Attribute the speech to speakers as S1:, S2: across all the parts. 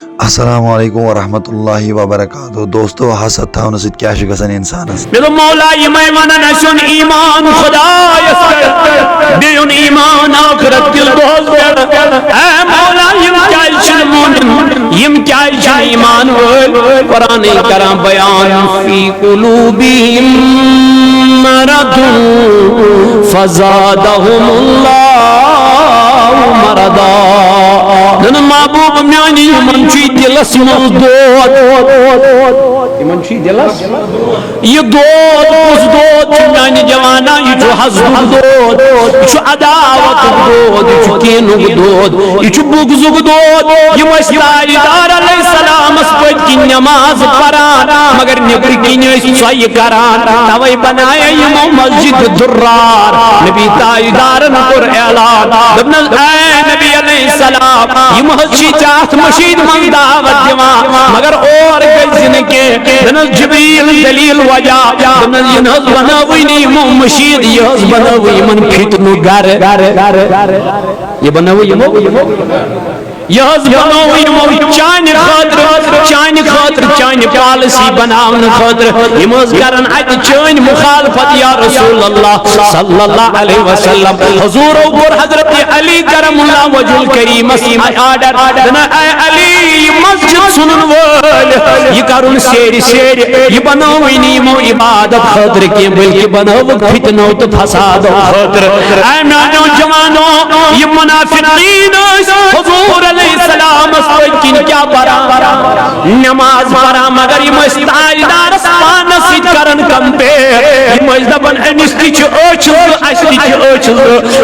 S1: السلام علیکم ورحمۃ اللہ وبرکاتہ دوستو حسد تھاونہٕ سۭتۍ کیٛاہ چھُ گژھان اِنسانس
S2: مےٚ دوٚپ مولا یِمے ونان اَسہِ اوٚن ایٖمان خۄدایس پٮ۪ٹھ بیٚیہِ اوٚن ایٖمان ٲخرت کِس دۄہس پٮ۪ٹھ اے مولا یِم کیٛازِ چھِنہٕ مومن یِم کیٛازِ چھِنہٕ ایٖمان وٲلۍ قرآنٕے کران بیان فی قلوبہم مرض فزادہم اللہ مرضا نن محبوب میانی یمن چھ دلس مز دود یمن چھ دلس یہ دود اس دود چھ میانی جوانا یہ چھ حسد دود یہ چھ عداوت دود یہ چھ کینک دود یہ چھ بغضک دود یم اس تاجدار علیہ السلام اس پت کی نماز پران مگر نبر کن سوئی کران توے بنایا یمو مسجد درار نبی تاجدارن کور اعلان دپن اے نبی علیہ السلام یم چھ چاہت مشید من دعوت دیوان مگر اور گزن کے دنس جبریل دلیل وجہ دنس ینہز بناوینی یمو مشید یہز بناوی من فتنو گر یہ بناوی یمو یہز بناوی یمو چانہ خاطر چانہ پالسی بناون خاطر یمز کرن ات چان مخالفت یا رسول اللہ صلی اللہ علیہ وسلم حضور اور حضرت علی کرم اللہ وجہ الکریم آرڈر اے علی مسجد سنن وول یہ کرن سیر یہ بناوی یمو عبادت خاطر کی بلکہ بناو فتنو تو فساد خاطر اے میانو جوانو یہ منافقین حضور علیہ السلام اس کن کیا پرا نماز پرا مگر یہ مستعدار پانس سیت کرن کمپیر یہ مجدبن امس تی چھ اچھل اشتی چھ اچھل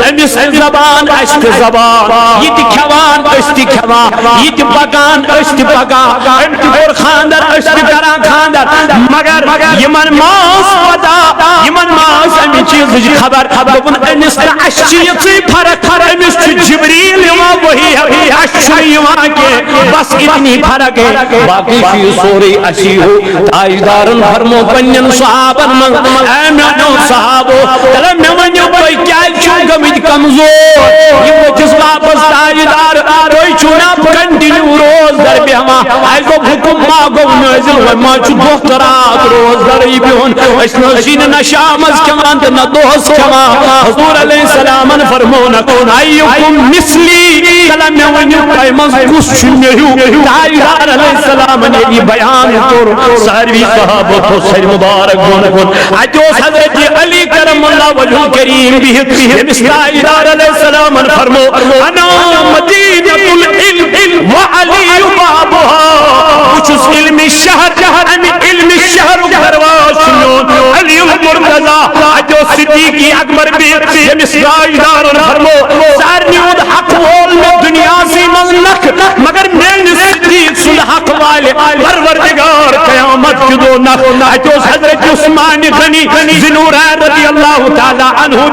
S2: امس زبان اشت زبان یہ تی کھوان اشتی کھوان یہ تی پکان اشتی پکان امتی اور خاندر اشتی کران خاندر مگر یہ من ماس پتا یہ من ماس امی چیز خبر دبن امس اشتی فرق امس چھ جبریل وہی اشتی یہاں کے بس اتنی فرق ہے باقی فی سوری اچھی ہو تاجدارن فرمو پنین صحابن من اے میانو صحابو تلے میں ونیو کوئی کیا چون گمید کمزور یہ وچس واپس تاجدار کوئی چونا کنٹینیو روز در بیہما ایسو حکم ماغو نازل و ما چو دخترات روز در بیہن اس نشین نشامز کمان دن دوست کمان حضور علیہ السلام فرمونا ایوکم مثلی تلے میں ونیو کوئی مز کس چنیہو تاجدار علیہ السلام نے یہ بیان کر ساروی صحابہ تو سر مبارک بون اجوز حضرت علی کرم اللہ وجہ کریم بھی تاجدار علیہ السلام فرمو انا مدینہ العلم وعلی بابها وچس علم الشہر امی علم الشہر گھرواشنون علی المرتضی اجوز صدیقی اکبر بھی تاجدار فرمو سارنیود حق وول میں دنیا سی مزنک مگر میں صدیق سن حق والے پروردگار قیامت کی دو نخ اجوز حضرت عثمان غنی ذنورین رضی اللہ تعالی عنہ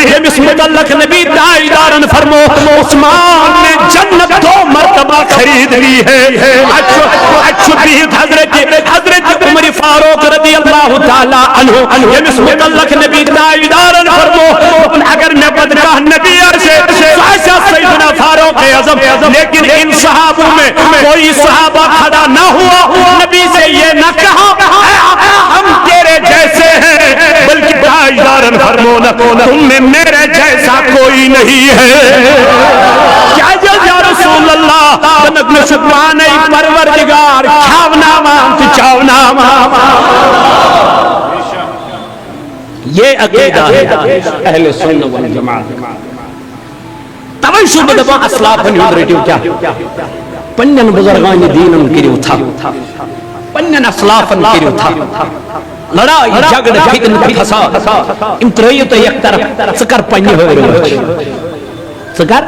S2: جمس متعلق نبی تاجدارن فرمو عثمان نے جنت 2 مرتبہ خرید لی ہے اچھو بیت حضرت عمر فاروق رضی اللہ تعالی عنہ جمس متعلق نبی تاجدارن فرمو اگر میں بدگاہ نبی عرشے سائشہ سیدنا فاروق اعظم لیکن ان صحابوں میں کوئی صحابہ کھڑا نہ ہوا نبی سے یہ نہ کہا اے آقا ہم تیرے جیسے ہیں بلکہ تاجدارن فرمونا تم میں میرے جیسا کوئی نہیں ہے کیا یا رسول اللہ تنک میں شکوانے پروردگار کھاونا مان تو چاونا مان یہ عقیدہ ہے اہل سنت والجماعت توئی شبہ دبا اسلافن ہند رٹیو کیا پنن بزرگان دینن کریو تھا پنن اسلافن کریو تھا لڑائی جگڑ فتن فساد ام ترایت یک طرف سکر پنی ہوئے روچ سکر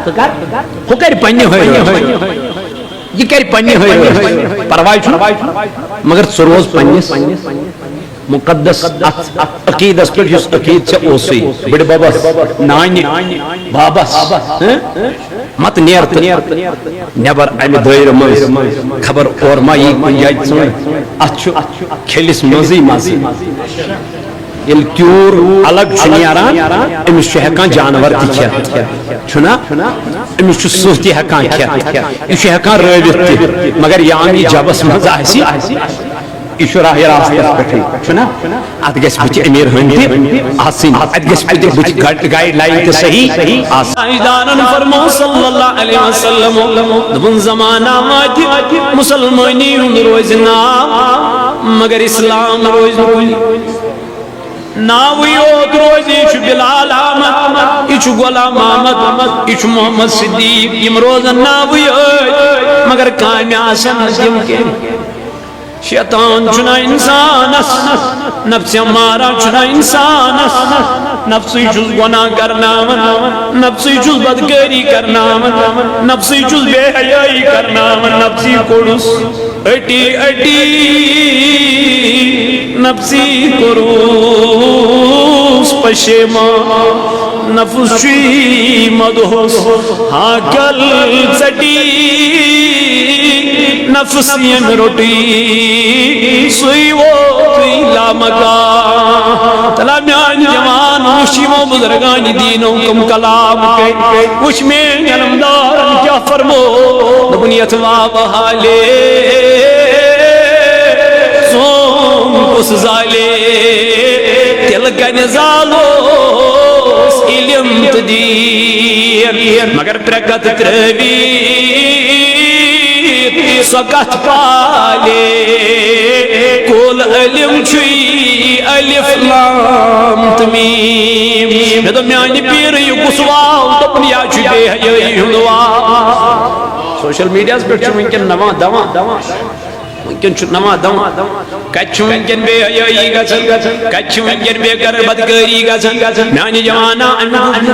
S2: ہو کر پنی ہوئے روچ یہ کر پنی ہوئے روچ پروائی چھو مگر سروز پنیس مقدس عقیدس پر جس عقید سے اوسی بڑے بابا نانی بابا مت نیرت نیبر امی دائر مز خبر اور ما یہ کن جائد سمیں اچھو کھیلس مزی یل تیور الگ نیران امس ہیکان جانور تہ کھیت چھنا امس سہ تہ ہیکان کھیت یہ ہیکان رٲوِتھ تہ مگر یان یہ جبس مز آسی یہ راہ راستس پہ چھنا ات گژھِ بُتھِ امیر ہٕنٛدۍ آسٕنۍ ات گژھِ بُتھِ گایڈ لائن تہ صحیح آسان فرمو صلی اللہ علیہ وسلم دپن زمانہ واتہِ مسلمانی ہُنٛد روزِ ناو مگر اسلام روزِ ناوی یوت روزِ یہ بلال احمد یہ غلام احمد یہ محمد صدیق یم روزن ناوی مگر کامہِ آسن تم کینٛہہ شیطان چھنا انسانس نفس مارا چھنا انسانس نفسی چھس گناہ کرناون نفسی چھس بدکاری کرناون نفسی چھس بے حیائی کرناون نفسی کوڑس اٹی اٹی نفسی کوروس پشیمان نفس چی مدہوس ہاکل ژٹی نفس یم روٹی سوئی ووتی لامکان تلا میان جوان وشیمو بزرگان دینوں کم کلام کے وش میں علمدار کیا فرمو دبنیت واب حالے سوم اس زالے تلکن زالو علم تدیر مگر پرکت تروی سکت پالے کول علم چھوئی الف لام تمیم میں تو میانی پیر یہ گسوال دپنیا چھوئی بے حیائی ہندوا سوشل میڈیاز پر چھو منکن نوا دوا منکن چھو نوا دوا کچھ منکن بے حیائی گچن کچھ منکن بے کر بدکاری گچن میانی جوانا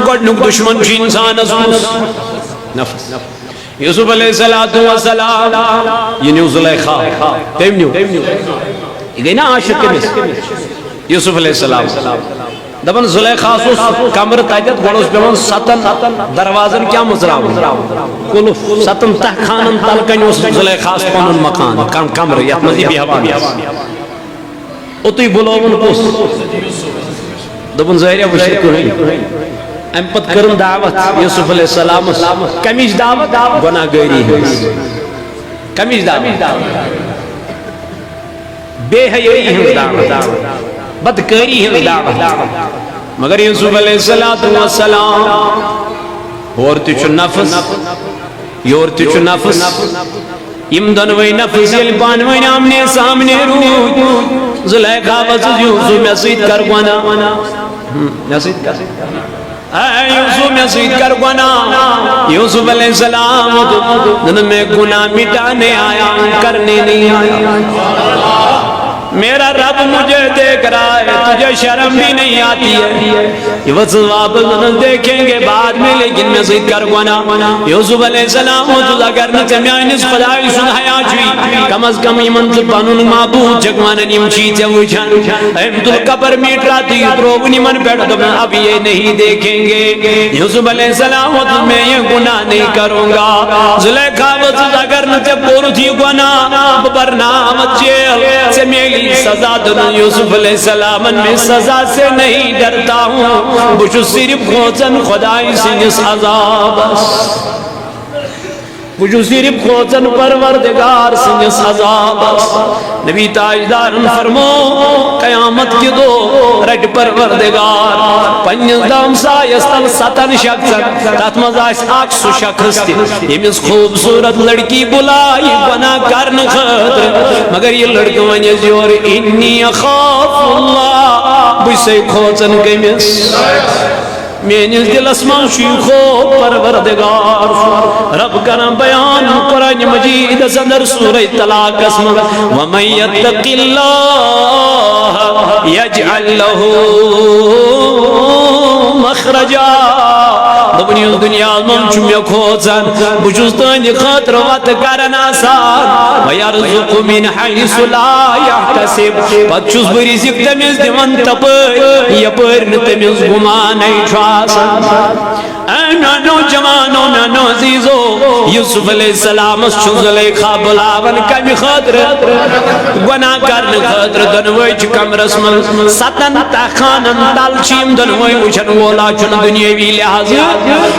S2: گوڑنک دشمن چھ انسان ازمس نفس یوسف علیہ السلام یہ نیو زلیخا تیم نیو یہ گئی نا عاشق کمیس یوسف علیہ السلام دبن زلیخا سوس کمر تایدت گوڑوس پیون ستن دروازن کیا مزراون کلوف ستن تحخانن تلکنیوس زلیخا سپانن مکان کمر یت مزی بیہوانی اتوی بلوون پوس دبن زہریہ وشکر ہیں ام پت کرن دعوت یوسف علیہ السلام کمیج دعوت گناہ گری ہے کمیج دعوت بے حیائی ہے دعوت بدکاری ہے دعوت مگر یوسف علیہ السلام اور تچو نفس یور تچو نفس یم دنوی نفس یل پانوین آمنے سامنے روی زلیخا وزد یوسف میں سید کر گوانا میں سید کر اے یوسف میں سید کر گناہ یوسف علیہ السلام دن میں گناہ مٹانے آیا کرنے نہیں آیا میرا رب مجھے دیکھ رہا ہے تجھے شرم بھی نہیں آتی ہے یہ وصل واپس دیکھیں گے بعد میں لیکن میں سید کر گناہ یوسف علیہ السلام اگر نہ میانس خدای سن حیا چوئی کم از کم ایمن تل پانون معبود جگوانن یم چیزیں وچھن ایم تل قبر میٹ رہا تھی دروگنی من بیٹھ تو میں اب یہ نہیں دیکھیں گے یوسف علیہ السلام میں یہ گناہ نہیں کروں گا زلیخا وصل اگر نہ پور تھی گناہ برنامت جیل سے میلی سزا دنوں یوسف علیہ السلام میں سزا سے نہیں ڈرتا ہوں بچو صرف خوزن خدای سنس عذاب بجو صرف خوزن پروردگار سنس عذاب نبی تاجدار فرمو قیامت کی دو رج پروردگار پنیز دام سایستل ستن شخص تات مزاس آکسو شخص تی یمیز خوبصورت لڑکی بلائی بنا کرن خطر مگر یہ لڑک ونیز یور انی اخاف اللہ بجسے خوزن کمیس مینس دل اسمان شیخو پروردگار رب کرم بیان قرآن مجید صدر سورہ طلاق اسم ومن یتق اللہ یجعل له مخرجا دبنی دنیا ممچم یکھوزن بجوزتانی خطر وات کرن آسان ویرزق من حیث لا یحتسب پچوز برزق تمیز دیون تپر یپر نتمیز گمان ایچواسن اے نانو جوانو نانو عزیزو یوسف علیہ السلام زلیخا بلاون کم خاطر گناہ کرنے خاطر دنوئی چھ کمرس من ستن تخانن تل چیم دنوئی وچھن وولا چن دنیاوی لحاظ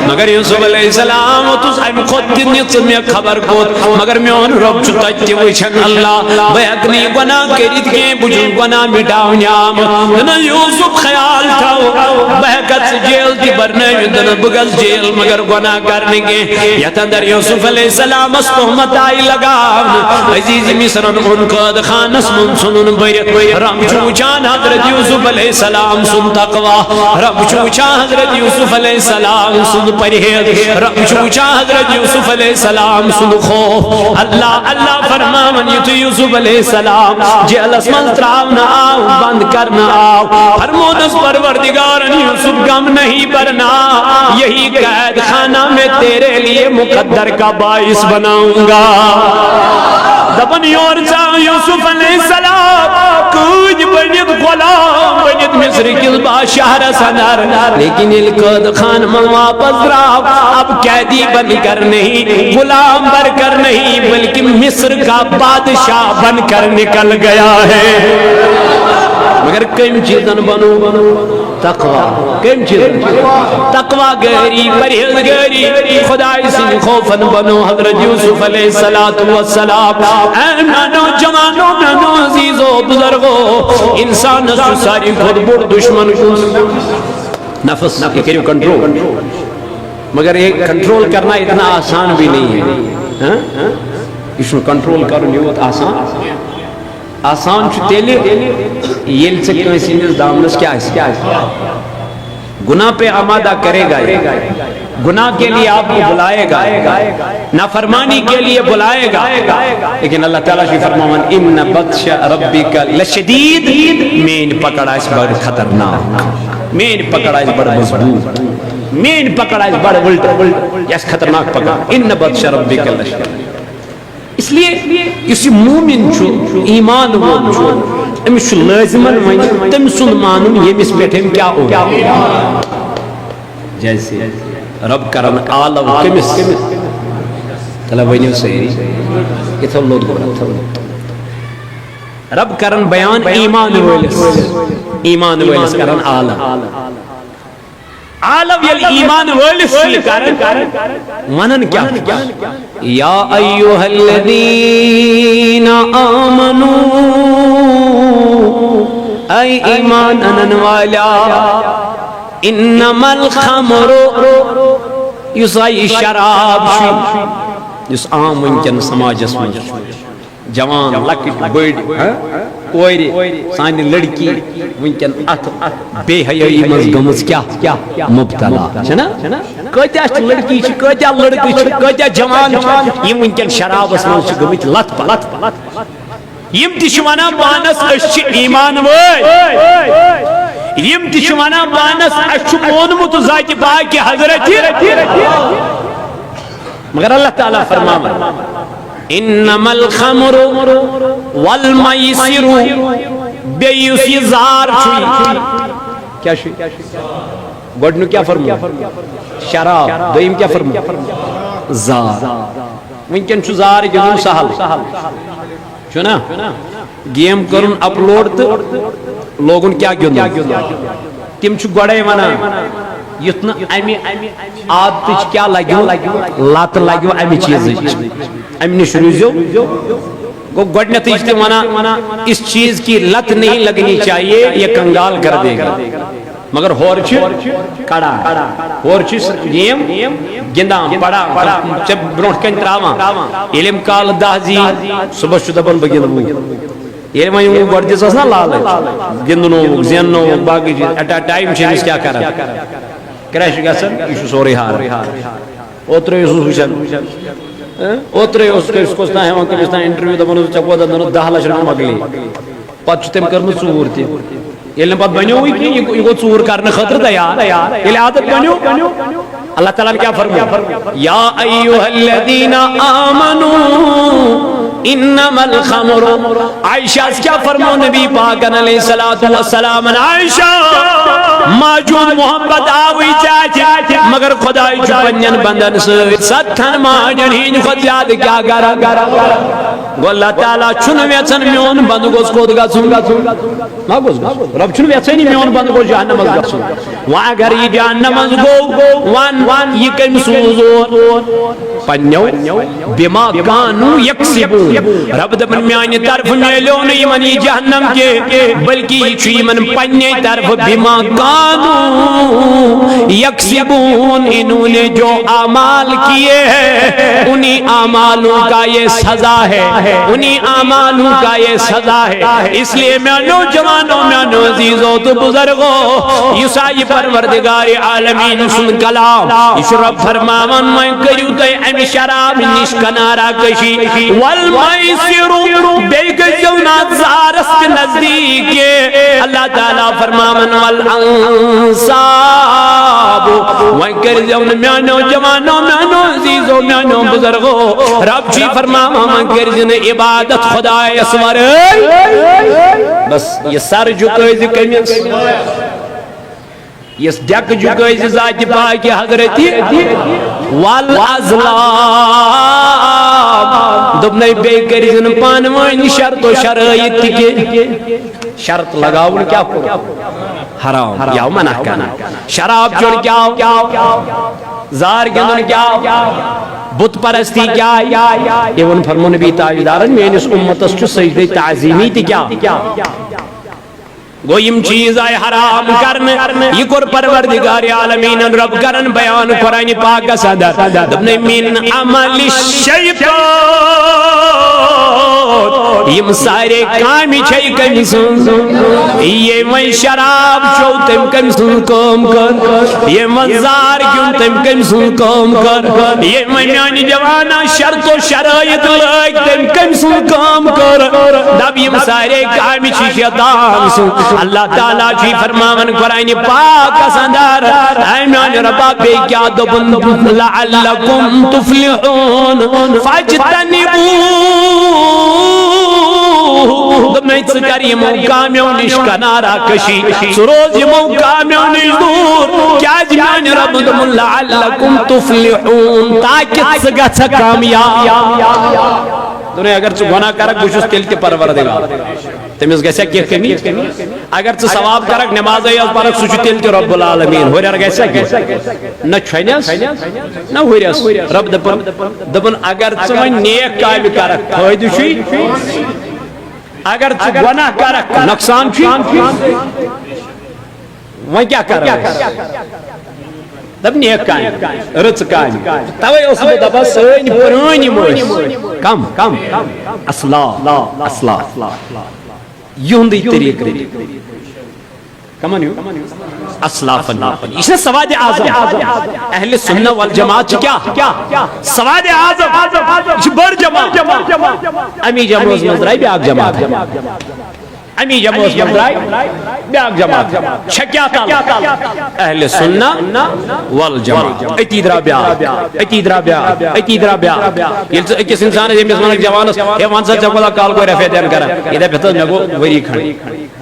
S2: مگر یوسف علیہ السلام تس ام خود نچ میں خبر کوت مگر میون رب چھ تتی وچھن اللہ بہکنی گناہ کرید کے بجن گناہ مٹاو نیام دن یوسف خیال تھاو بہکت سے جیل تی برنے دن بگز جیل مگر گناہ کرنے کے یتندر یوسف علیہ السلام اس تہمت آئی لگاون عزیز مصرن ان قد خانس من سنن بیت رب چوچان حضرت یوسف علیہ السلام سن تقوی رب چوچان حضرت یوسف علیہ السلام سن پرہیز رب چوچان حضرت یوسف علیہ السلام سن خوف اللہ فرماون یہ تو یوسف علیہ السلام جیل اسمل تراؤنا آو بند کرنا آو فرمودس پروردگارن یوسف غم نہیں برنا یہی قید خانہ میں تیرے لیے مقدر کا باعث بناؤں گا دبن یور چاہ یوسف علیہ السلام کچھ بنید غلام بنید مصر کل بادشاہ رسنر لیکن القد خان میں واپس راو اب قیدی بن کر نہیں غلام بر کر نہیں بلکہ مصر کا بادشاہ بن کر نکل گیا ہے مگر کم چیزن بنو تقوی کم چیزن تقوی گہری پرہیزگاری خدای سے خوفن بنو حضرت یوسف علیہ السلام اے نانو جوانو نانو عزیزو بزرگو انسان نسو ساری خود بڑ دشمن نفس یہ کریو کنٹرول مگر ایک کنٹرول کرنا اتنا آسان بھی نہیں ہے اس میں کنٹرول کرو نہیں ہوتا آسان چھو تیلے یہ سے کنسی نیز دامنس کیا ہے گناہ پہ آمادہ کرے گا گناہ کے لیے آپ کو بلائے گا نافرمانی کے لیے بلائے گا لیکن اللہ تعالیٰ شی فرماون ان بطش ربک لشدید مین پکڑا اس بڑا خطرناک مین پکڑا اس بڑا مضبوط مین پکڑا اس بڑا ولٹ اس خطرناک پکڑا ان بطش ربک لشدید اس لیے کسی مومن چھو ایمان وول چھو امس چھو لازمن ون تم سن مانن یمس پٹھ کیا ہوگا جیسے رب کرن عالو کمس تلا ونیو سہری اتھو لوگ گورا رب کرن بیان ایمان وولس کرن عالم عالم یل ایمان وولس کرن ونن کیا یا ایوہ الذین آمنوا اے ایمان انن والا انما الخمر یس آئی شراب یس عام ونکن سماجس من جوان لکٹ بڑ کوری سانی لڑکی ونکن ات بے حیائی مز گمز کیا مبتلا چھنا کتیا لڑکی چھ کتیا لڑکی چھ کتیا جوان یم ونکن شرابس من چھ گمت لت پلت یم تہ چھ ونان پانس أسۍ چھ ایمان وٲلۍ یم تہ چھ ونان پانس اَسہِ چھُ مونمُت ذاتِ پاکہِ حضرت مگر اللہ تعالیٰ فرماون انما الخمر والمیسر بیس یہ زار چھوئی کیا چھوئی گوڑنو کیا فرمو شراب دویم کیا فرمو زار ونکن چھو زار گنو سہل چھونا گیم کرن اپلوڈ تو لوگن کیا گنو تم چھو گوڑے منا یتنا امی عادتش کیا لگیو لات لگیو امی چیز امی نشروزیو گو گوڑنیت اجتے منا اس چیز کی لت نہیں لگنی چاہیے یہ کنگال کر دے گا مگر ہورچ کڑا ہورچ گیم گندام پڑا جب برونٹ کن تراواں علم کال دہزی صبح شدہ بن بگندو یہ میں یوں گوڑ جیسا سنا لال گندنو زیننو باقی چیز ایٹا ٹائم چیز کیا کرا کریش گیا سر ایشو سوری ہار اوترے یسوس وشن اوترے اس کو سنا ہے وہاں کبھی سنا انٹرویو دبنو چکو دنو 10 لچھ رقم اگلی پت چھتیم کرنو ژور تی یل نے پت بنیو ہوئی کہ یہ کو ژور کرنے خطر تیار یل عادت بنیو اللہ تعالیٰ نے کیا فرمایا یا ایوہ الذین آمنوا انما الخمر عائشہ کیا فرمو نبی پاک علیہ السلام عائشہ ماجود محبت آوی چاچے مگر خدای چھو پنجن بندن ستھن ماجن ہین خود زیاد کیا گرا گو اللہ تعالیٰ چھن ویچن میون بند گوز کود گا سن ما گوز رب چھن ویچنی میون بند گوز جہنم از گا سن وہاں اگر یہ جہنم از گو وان یہ کم سوزون پنیو بما کانو یکسبون رب دبن میانی طرف میلون یمن یہ جہنم کے بلکہ یہ چھو یمن پنی طرف بما کانو یکسبون انہوں نے جو اعمال کیے ہیں انہی اعمالوں کا یہ سزا ہے انہی اعمالوں کا یہ سزا ہے اس لیے میں نوجوانوں میں عزیزوں تو بزرگوں یسائی پروردگار عالمین سن کلام اس رب فرماون میں کریو تے ام شراب نش کنارا کشی والمیسر بیگ جونات زارست نزدیک اللہ تعالیٰ فرماون والانصاب میں کریو میں نوجوانوں میں عزیزوں میں بزرگوں رب جی فرماون میں کریو عبادت خدا اسور بس یہ سر جھکائز کمیس یہ ڈک جھکائز ذات پاک حضرت والازلام دبنے بے کرزن پانوانی شرط و شرائط کے شرط لگاؤن کیا کرو حرام یا منع کرنا شراب جن کیا زار گندن کیا بت پرستی کیا ایون فرمو نبی تاجدارن میں اس امتس چو سجدہ تعظیمی تھی کیا گو یم چیز آئے حرام کرن یہ کر پروردگار عالمین رب کرن بیان قرآن پاک صدر دبنے من عمل الشیطان یم سارے کامی چھئی کمی سن یہ میں شراب چھو تم کمی سن کام کر یہ مزار کیوں تم کمی سن کام کر یہ میں میانی جوانا شرط و شرائط لائک تم کمی سن کام کر دب یم سارے کامی چھئی شیطان سن اللہ تعالیٰ جی فرماون قرآن پاک سندر ایمان ربا بے کیا دبن لعلکم تفلحون فاجتنبون دمیں چکر یہ موقعیوں نشکنارا کشی سروز یہ موقعیوں نشدور کیا جمان رب دمن لعلکم تفلحون تاکت سگا چا کامیاب دنیا اگر چو گناہ کرک بوشس تلتی پروردگار تمیز گیسا کیا کمی اگر چو ثواب کرک نماز ایاز پارک سوچو تلتی رب العالمین ہوئی رہا گیسا کیا نا چھوینیس نا ہوئی رہا رب دبن اگر چو من نیک کامی کرک فائدو شوی اگر چو گناہ کرک نقصان شوی وہاں کیا کرک دب نیک کامی رچ کامی تاوی اس میں دبا سوین پرانی موش کم اصلاح یوندی طریق کمان یو اصلاح فنی اس نے سواد اعظم اہل سنہ والجماعت کیا سواد اعظم اس بڑ جماعت امی جمعوز مزرائی بھی آگ جماعت امی جمعوز مزرائی بھی آگ جماعت چھکیا تال اہل سنہ والجماعت اتیدرا بیا یہ کس انسان ہے جمعوز جوانس یہ وانسا چکولا کال کوئی رفیع دین کرا یہ دے پتہ نگو وری کھڑی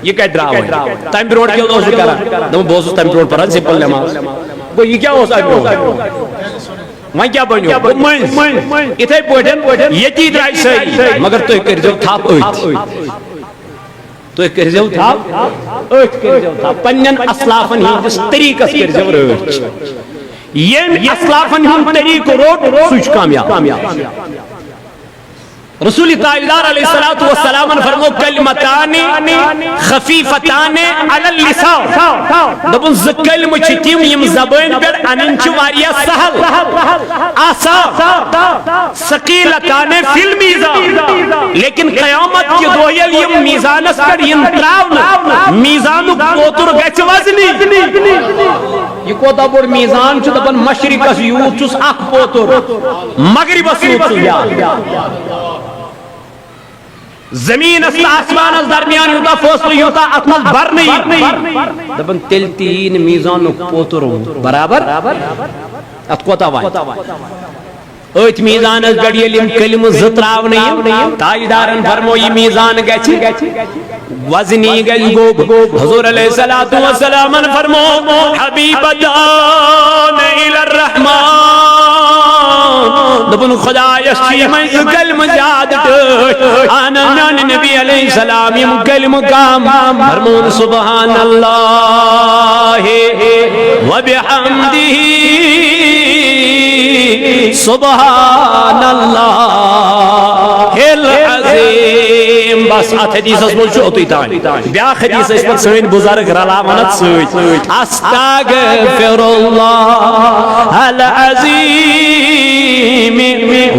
S2: یہ کہہ درا ہوئی ٹائم پیروڈ کیوں دوست کرا دو بوزو ٹائم پیروڈ پڑھا سمپل نماز وہ یہ کیا ہو سکتا میں کیا بنیو اتھائی پوٹن یتی درائی صحیح مگر تو ایک کرجو تھاپ تو ایک کرجو تھاپ پنین اسلافن ہی جس طریقہ سے کرجو روچ یہ اسلافن ہی طریق روٹ سوچ کامیاب رسول تاجدار علیہ السلام فرمو کلمتان خفیفتان علی اللسان دبن ز کلمہ چھتیم یم زبان پر انن چھ واریا سہل آسان ثقیلتان فی المیزان لیکن قیامت کی دویل یم میزانس پر یم تراؤن میزانو پوتر گچ وزنی یہ کوتا بڑ میزان چھ دبن مشرقس یوت چس اخ پوتر مغربس یوت چھ زمین اس آسمان اس درمیان ہوتا فوصل ہوتا اتمال بر نہیں دبن تل تین میزان پوتر برابر ات کوتا وائی ات میزان پہ یم کلمہ زتراون تاجدارن فرمو یہ میزان گچھ وزنی گوب حضور علیہ الصلوۃ والسلام فرمو حبیبتان الی الرحمن دبن خدا یشی میں کلمہ زیاد انا نبی علیہ السلام یم کلمہ کام فرمون سبحان اللہ وبحمدہ سبحان اللہ العظیم بس ات حدیث مجھ اوتوی تان بیا حدیث اس پر سوین بزرگ رلاونت سوت استغفر اللہ العظیم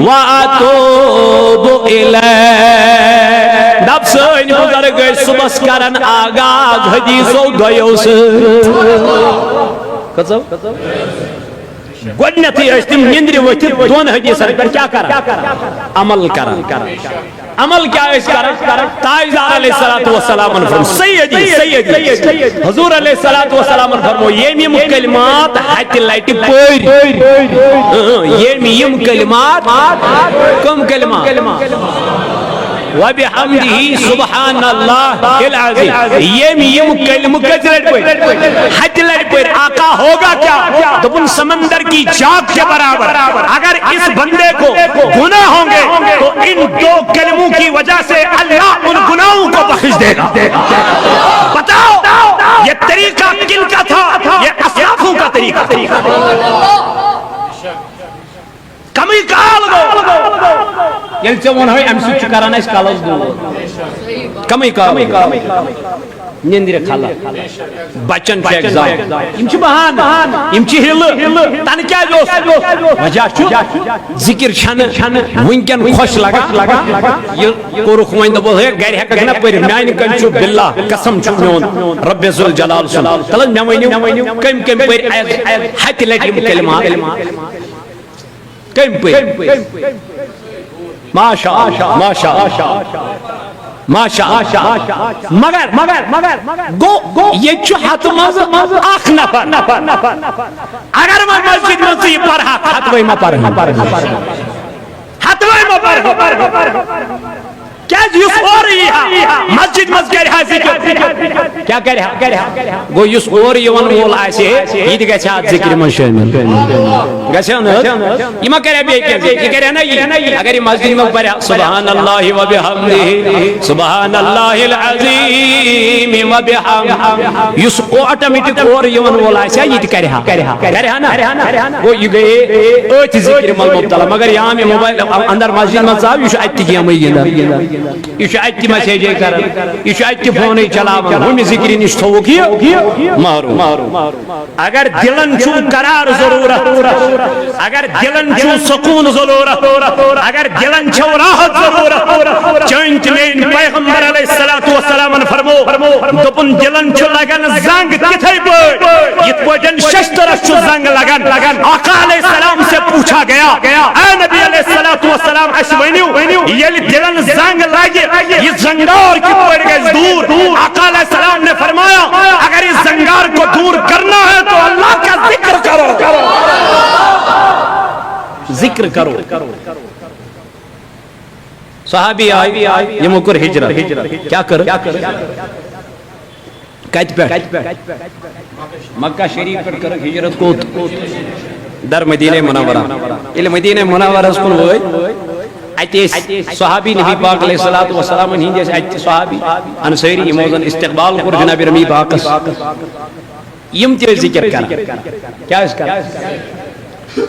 S2: واتوب الیہ دب سوین بزرگ صبح کرن آغاز حدیثو دویو سے کتو گۄڈنیٚتھٕے ٲسۍ تِم نِندرِ ؤتھِتھ دۄن حدیثن پٮ۪ٹھ کیٛاہ کران عمل کران عمل کیا ٲسۍ کران تاجدار علیہ الصلوۃ والسلام فرمو سیدی حضور علیہ الصلوۃ والسلام فرمو یم کلمات ہتہِ لٹہِ پٔرۍ یم کلمات کم کلمات وبحمدہ سبحان اللہ العظیم یم کلمہ کتنے لٹ پڑھ ہتہِ لٹہِ پڑھ آقا ہوگا کیا دبن سمندر کی جاگ کے برابر اگر اس بندے کو گناہ ہوں گے تو ان دو کلموں کی وجہ سے اللہ ان گناہوں کو بخش دے گا بتاؤ یہ طریقہ کن کا تھا یہ اسلافوں کا طریقہ کمی کال گو یل ژے ون ام سی کران اس کالس دو کمی کال نندر کھلا بچن ایگزام یم بہان یم ہل تن کیا وجہ ذکر ونکن خوش لگان یہ کورک ون دپ گھر ہیکھ نا پھر میانہ کن باللہ قسم میون رب ذوالجلال تلن مے ونیو کم کم پھر ہتہِ لٹہِ یم کلمات کم پھر ماشاء مگر گو یہ ہتھ مز اخ نفر اگر میں مسجد میں یہ پڑھا ہتوے ما پڑھا کیا یس اور مسجد مز کرِ ہا ذکر کیا کرِ ہا گو یس اور یون وول آسہِ یہ تہِ گژھِ ہا ذکر من شٲمِل گژھِ ہا نہ یہ ما کرِ بیٚیہِ کینٛہہ یہ کرِ نا یہ اگر یہ مسجد میں پڑھِ سبحان اللہ وبحمدہ سبحان اللہ العظیم وبحمدہ یس آٹومیٹک اور یون وول آسہِ یہ تہِ کرِ ہا نا گو یہ گٔے أتھۍ ذکر من مبتلا مگر یہاں میں موبائل اندر مسجد من ژاو یہ چھُ اَتہِ تہِ گیمٕے گِنٛدان یہ اتہ میسیجے کران یہ اتہ فون چلاوان ہم ذکر نش تھوک یہ محروم اگر دلن چھو قرار ضرورت اگر دلن چھو سکون ضرورت اگر دلن چھو راحت ضرورت چنت مین پیغمبر علیہ الصلوۃ والسلام فرمو دپن دلن چھو لگن زنگ تتھے پٲٹھۍ یتھ پٲٹھۍ ششترس چھو زنگ لگن آقا علیہ السلام سے پوچھا گیا اے نبی علیہ الصلوۃ والسلام اس ونیو یل دلن زنگ لگے یہ زنگار کی پڑ گئے دور آقا علیہ السلام نے فرمایا اگر اس زنگار کو دور کرنا ہے تو اللہ کا ذکر کرو ذکر کرو صحابی آئی یہ مکر ہجرت کیا کر کت پہ مکہ شریف پر کر ہجرت کو در مدینہ منورہ یہ مدینہ منورہ اس کو ہوئے صحابی نبی پاک علیہ الصلوۃ والسلام ہندی صحابی انصاری موزن استقبال کر جناب رمی پاکس یم تے ذکر کر کیا اس کا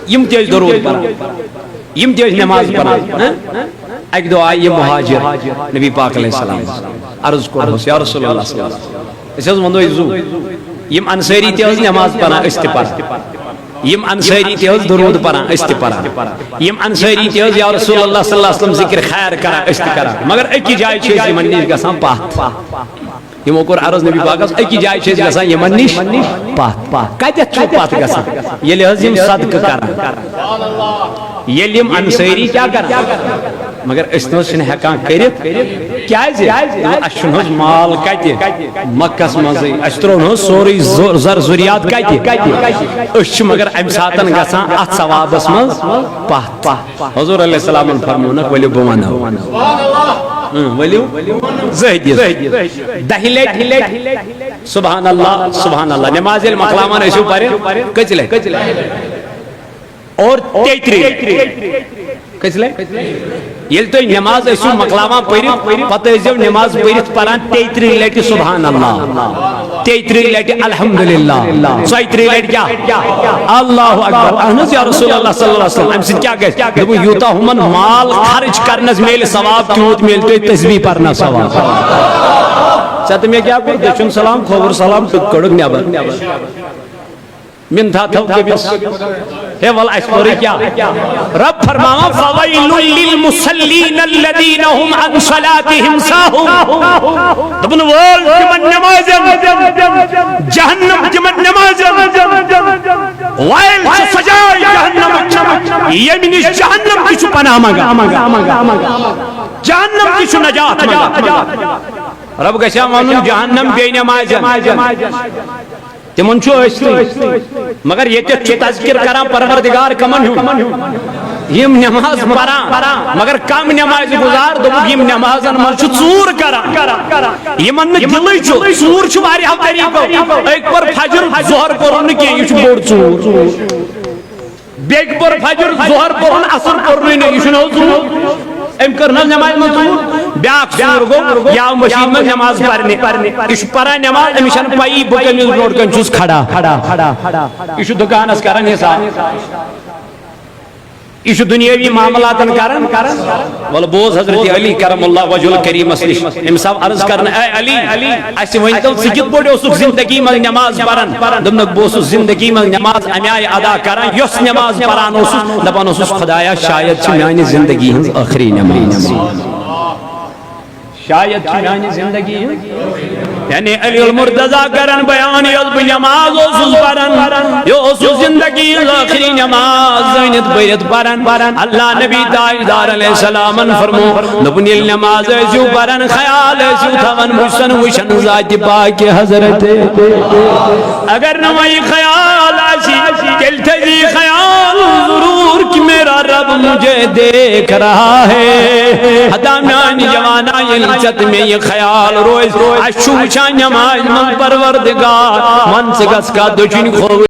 S2: یم تے درود پڑھ یم تے نماز پڑھ ایک دو آئی مہاجر نبی پاک علیہ السلام عرض کر یا رسول اللہ صلی اللہ علیہ وسلم اس وندو یم انصاری تے نماز پڑھ استقبال یم انصاری تے درود پڑھان است پڑھان یم انصاری تے یا رسول اللہ صلی اللہ علیہ وسلم ذکر خیر کران است کران مگر اکی جائے چھ یمن نش گژھان پاتھ یمو کور عرض نبی پاکس اکی جائے چھ گژھان یمن نش پاتھ کتھ چھ پاتھ گژھان یل یم صدقہ کران یل یم انصاری کیا کران مگر اس نہ ہیکان کرت کیازِ اشن ہز مال کتہ مکس مزے اس ترون سوری زر ذریات کتہ اس مگر ام ساتن گژھان ات ثوابس مز پتھ حضور علیہ السلام فرمونک ؤلِو بہٕ ونہو ؤلِو دہہِ لٹہِ سبحان اللہ نماز ییٚلہِ مۄکلاوان ٲسِو پرٕنۍ کٔژِ لٹہِ اور 33 کٔژِ لٹہِ ییٚلہِ تُہۍ نماز ٲسِو مۄکلاوان پٔرِتھ پتہٕ ٲسۍزیو نماز پٔرِتھ پران 33 لٹہِ سبحان اللہ 33 لٹہِ الحمدللہ 34 لٹہِ کیٛاہ اللہ اکبر اہن حظ یا رسول اللہ صلی اللہ علیہ وسلم امہِ سۭتۍ کیٛاہ گژھِ دوٚپُن یوٗتاہ ہُمن مال خرچ کرنس میلہِ ثواب تیوٗت میلہِ تۄہہِ تسبیح پرنس ثواب ژےٚ تہٕ مےٚ کیٛاہ کوٚر دٔچھُن سلام کھووُر سلام تہٕ کٔڑٕکھ نٮ۪بر منتھا تھو کٔمِس ہے ول اس پوری کیا رب فرماوا فویل للمصلین الذین هم عن صلاتهم ساہون دبن وول تمن نماز جہنم تمن نماز وائل سجائے جہنم یمین جہنم کی چھ پناہ مانگا جہنم کی چھ نجات مانگا رب گژھیا ونُن جہنم بے نماز تمن مگر یہ تذکر کران پروردگار کمن یم نماز پران مگر کم نماز گزار دوپک یم نمازن من ژور کران یمن دلے ژور چھ واریاہ طریقو ایک پر فجر ظہر پرن کی یہ بوڑ ژور بیک پر فجر ظہر پرن اثر پرن یہ ژور ام کرنا نماز مزور بیاک ژور گو یا مشین میں نماز پرنے یہ پران نماز امشان پائی بکن روڈ کن چھس کھڑا یہ دکانس کرن حساب یہ دنیاوی معاملاتن کرن ول بوز حضرت علی کرم اللہ وجہ الکریم نش ام صاحب عرض کرن اے علی اس ونتو ژٕ کِتھ پٲٹھۍ اوسُکھ زندگی منٛز نماز پران دوٚپنکھ بہٕ اوسُس زندگی منٛز نماز امہِ آیہِ ادا کران یۄس نماز پران اوسُس دپان اوسُس خدایا شاید چھِ میانہِ زندگی ہٕنٛز ٲخری نماز شاید چھِ میانہِ زندگی یعنی علی المرتضی کرن بیان یۄس بہٕ نماز اوسُس پران یہ اوسُس زندگی ہٕنٛز ٲخری نماز زٲنِتھ بٔرِتھ پران اللہ نبی تاجدار علیہ السلامن فرمو دوٚپُن ییٚلہِ نماز ٲسِو پران خیال ٲسِو تھاوان وٕچھن وٕچھن ذاتِ پاکہِ حضرت اگر نہ وۄنۍ خیال آسی تیٚلہِ تھٲوی خیال ضرور کہ میرا رب مجھے دیکھ رہا ہے حتا میانہِ جوانا ییٚلہِ ژےٚ تہٕ مےٚ یہِ خیال روزِ اَسہِ چھُ وٕچھان نماز من پروردگار من سے گس کا دچن کھو